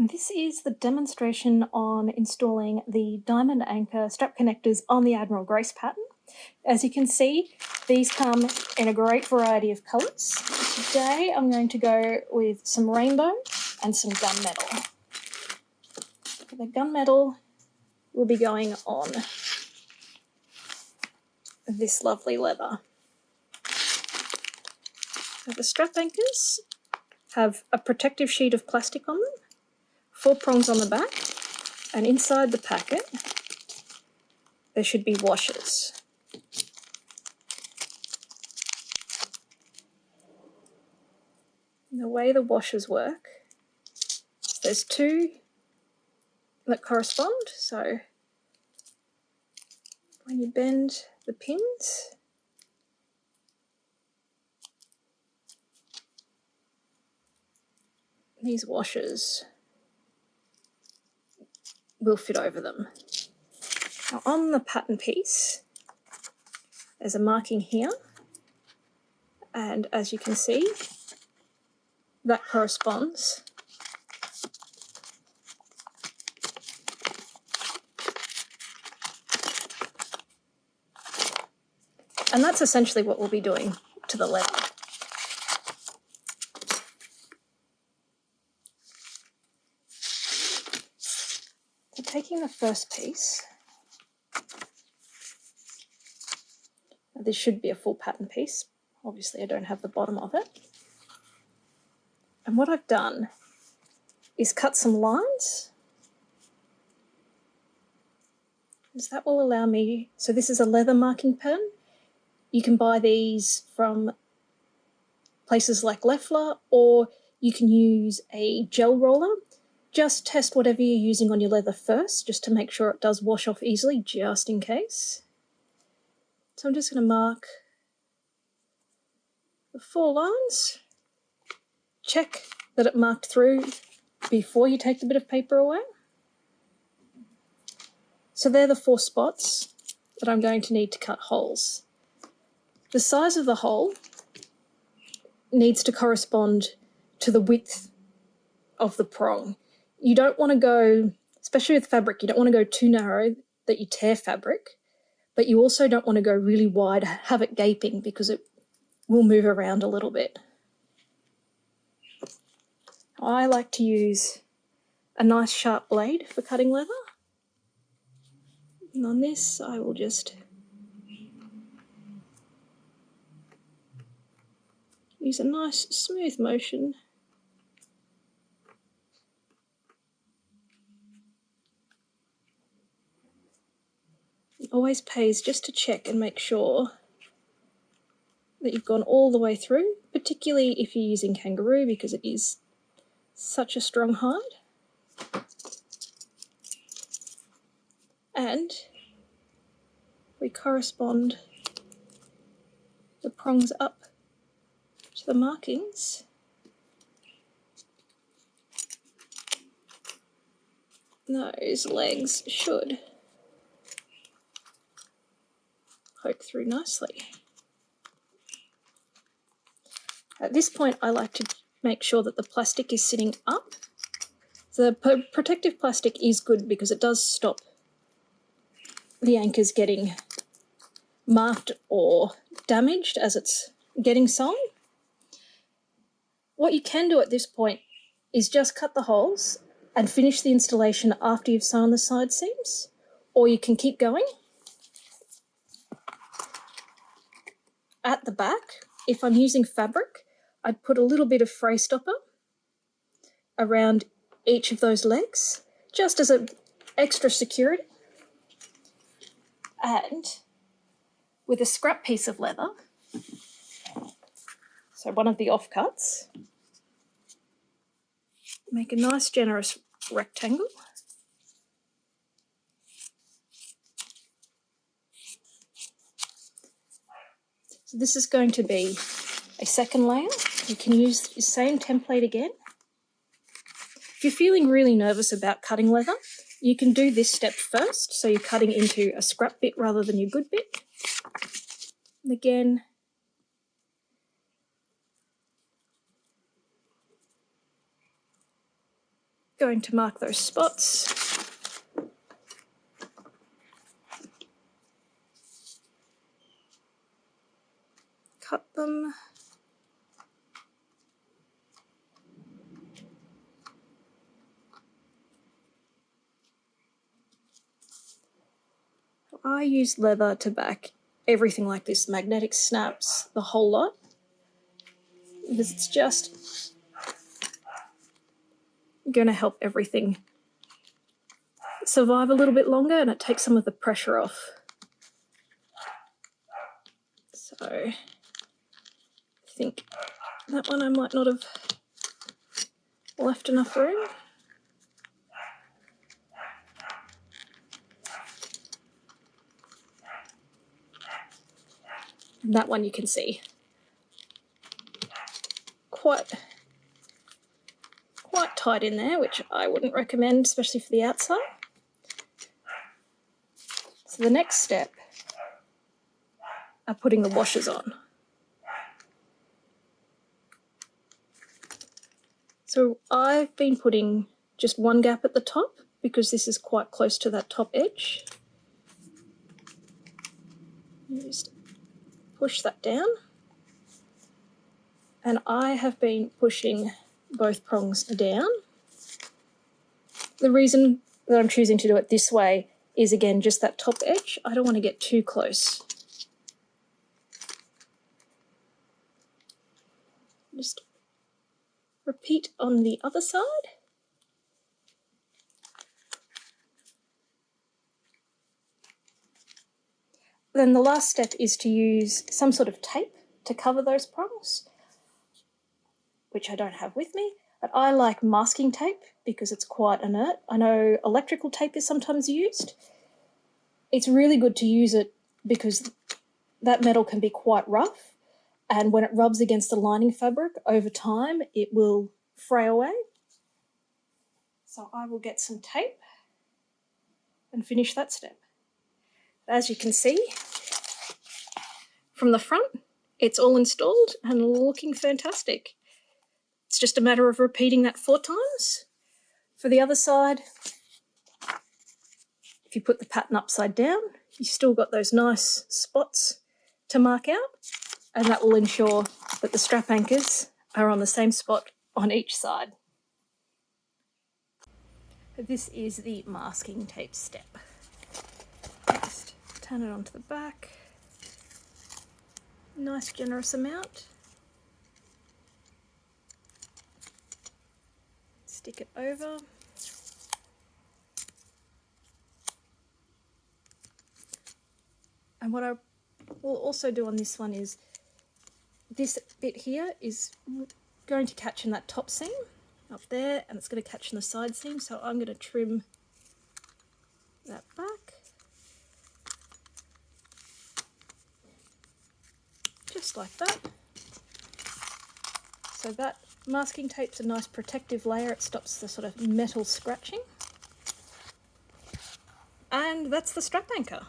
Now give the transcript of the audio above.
This is the demonstration on installing the diamond anchor strap connectors on the Admiral Grace pattern. As you can see, these come in a great variety of colours. Today I'm going to go with some rainbow and some gunmetal. The gunmetal will be going on this lovely leather. So the strap anchors have a protective sheet of plastic on them, 4 prongs on the back, and inside the packet there should be washers. And the way the washers work is there's 2 that correspond, so when you bend the pins, these washers will fit over them. Now on the pattern piece, there's a marking here, and as you can see, that corresponds and that's essentially what we'll be doing to the leather. So taking the first piece, this should be a full pattern piece, obviously I don't have the bottom of it, and what I've done is cut some lines, because that will allow me, so this is a leather marking pen. You can buy these from places like Leffler, or you can use a gel roller. Just test whatever you're using on your leather first, just to make sure it does wash off easily, just in case. So I'm just going to mark the 4 lines. Check that it marked through before you take the bit of paper away. So they're the 4 spots that I'm going to need to cut holes. The size of the hole needs to correspond to the width of the prong. You don't want to go, especially with fabric, you don't want to go too narrow that you tear fabric, but you also don't want to go really wide, have it gaping, because it will move around a little bit. I like to use a nice sharp blade for cutting leather, and on this I will just use a nice smooth motion . It always pays just to check and make sure that you've gone all the way through, particularly if you're using kangaroo, because it is such a strong hide. And we correspond the prongs up to the markings. Those legs should poke through nicely. At this point, I like to make sure that the plastic is sitting up. The protective plastic is good because it does stop the anchors getting marked or damaged as it's getting sewn. What you can do at this point is just cut the holes and finish the installation after you've sewn the side seams, or you can keep going. At the back, if I'm using fabric, I'd put a little bit of fray stopper around each of those legs, just as an extra security. And with a scrap piece of leather, so one of the offcuts, make a nice generous rectangle. So this is going to be a second layer. You can use the same template again. If you're feeling really nervous about cutting leather, you can do this step first, so you're cutting into a scrap bit rather than your good bit. And again, Going to mark those spots. Cut them. I use leather to back everything like this, magnetic snaps, the whole lot, because it's just going to help everything survive a little bit longer and it takes some of the pressure off. So I think that one I might not have left enough room. And that one you can see quite tight in there, which I wouldn't recommend, especially for the outside. So the next step are putting the washers on. So I've been putting just one gap at the top because this is quite close to that top edge. Just push that down. And I have been pushing both prongs down. The reason that I'm choosing to do it this way is, again, just that top edge. I don't want to get too close. Just repeat on the other side. Then the last step is to use some sort of tape to cover those prongs, which I don't have with me, but I like masking tape because it's quite inert. I know electrical tape is sometimes used. It's really good to use it because that metal can be quite rough, and when it rubs against the lining fabric over time, it will fray away. So I will get some tape and finish that step. As you can see, from the front, it's all installed and looking fantastic. It's just a matter of repeating that 4 times. For the other side, if you put the pattern upside down, you've still got those nice spots to mark out, and that will ensure that the strap anchors are on the same spot on each side. This is the masking tape step. Just turn it onto the back. Nice generous amount. Stick it over. And what I will also do on this one is this bit here is going to catch in that top seam up there, and it's going to catch in the side seam, so I'm going to trim that back. Just like that. So that masking tape's a nice protective layer. It stops the sort of metal scratching. And that's the strap anchor.